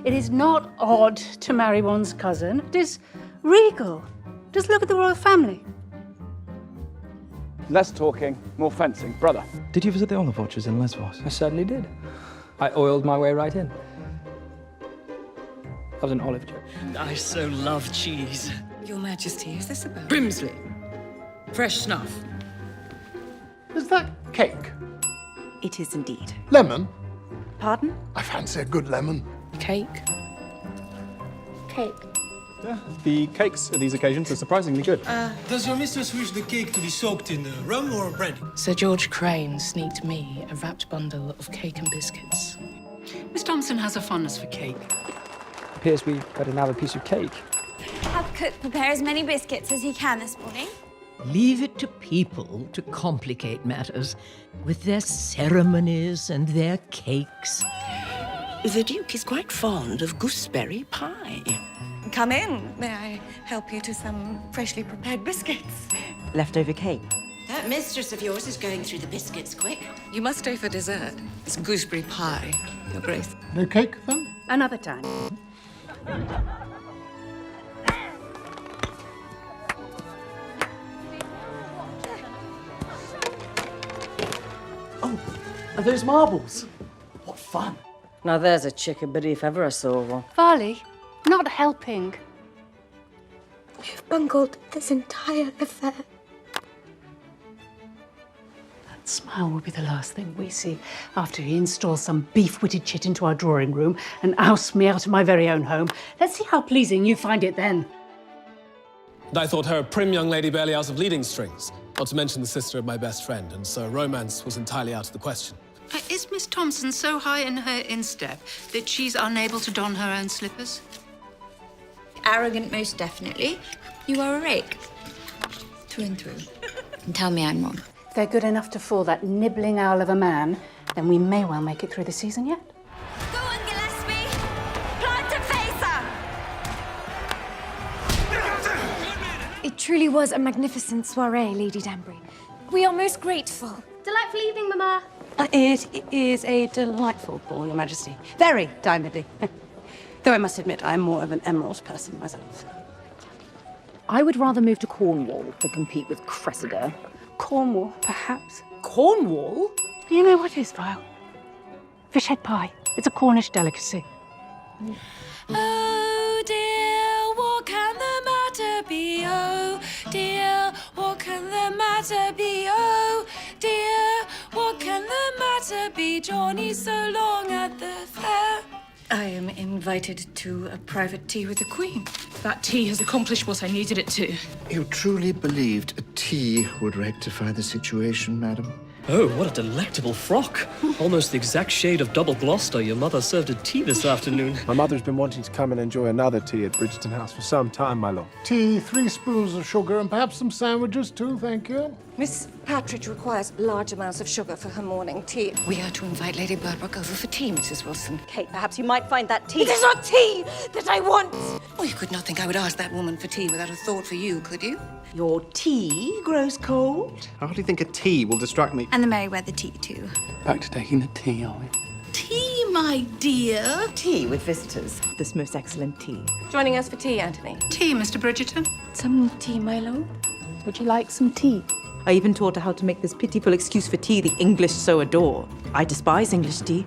It is not odd to marry one's cousin. It is regal. Just look at the royal family. Less talking, more fencing. Brother. Did you visit the olive orchards in Lesbos? I certainly did. I oiled my way right in. That was an olive joke. I so love cheese. Your Majesty, is this about? Brimsley. Fresh snuff. Is that cake? It is indeed. Lemon? Pardon? I fancy a good lemon. Cake. Cake. Yeah, the cakes at these occasions are surprisingly good. Does your mistress wish the cake to be soaked in rum or brandy? Sir George Crane sneaked me a wrapped bundle of cake and biscuits. Miss Thompson has a fondness for cake. Appears we better now have a piece of cake. Have cook prepare as many biscuits as he can this morning. Leave it to people to complicate matters with their ceremonies and their cakes. The Duke is quite fond of gooseberry pie. Come in. May I help you to some freshly prepared biscuits? Leftover cake. That mistress of yours is going through the biscuits quick. You must stay for dessert. It's gooseberry pie, Your Grace. No cake, then? Another time. Oh, are those marbles? What fun. Now there's a chickabiddy if ever I saw one. Farley, not helping. You've bungled this entire affair. That smile will be the last thing we see after he installs some beef-witted chit into our drawing room and ousts me out of my very own home. Let's see how pleasing you find it then. I thought her a prim young lady barely out of leading strings, not to mention the sister of my best friend, and so romance was entirely out of the question. Is Miss Thompson so high in her instep that she's unable to don her own slippers? Arrogant, most definitely. You are a rake. Through and through. And tell me I'm wrong. If they're good enough to fool that nibbling owl of a man, then we may well make it through the season yet. Go on, Gillespie! Plant and face her! It truly was a magnificent soiree, Lady Danbury. We are most grateful. Delightful evening, Mamma. It is a delightful ball, Your Majesty. Very diamondly. Though I must admit, I'm more of an emerald person myself. I would rather move to Cornwall than compete with Cressida. Cornwall, perhaps. Cornwall? You know what is vile? Fish head pie. It's a Cornish delicacy. Oh dear, what can the matter be? Oh dear, what can the matter be? Oh dear, what can the matter be? Johnny's so long at the fair. I am invited to a private tea with the Queen. That tea has accomplished what I needed it to. You truly believed a tea would rectify the situation, madam? Oh, what a delectable frock. Almost the exact shade of double Gloucester your mother served at tea this afternoon. My mother's been wanting to come and enjoy another tea at Bridgerton House for some time, my lord. Tea, 3 spoons of sugar, and perhaps some sandwiches too, thank you. Miss Partridge requires large amounts of sugar for her morning tea. We are to invite Lady Birkbeck over for tea, Mrs. Wilson. Kate, perhaps you might find that tea. It is not tea that I want! Oh, you could not think I would ask that woman for tea without a thought for you, could you? Your tea grows cold. I hardly think a tea will distract me. And the Merryweather tea, too. Back to taking the tea, are we? Tea, my dear. Tea with visitors. This most excellent tea. Joining us for tea, Anthony. Tea, Mr. Bridgerton. Some tea, my lord? Would you like some tea? I even taught her how to make this pitiful excuse for tea the English so adore. I despise English tea.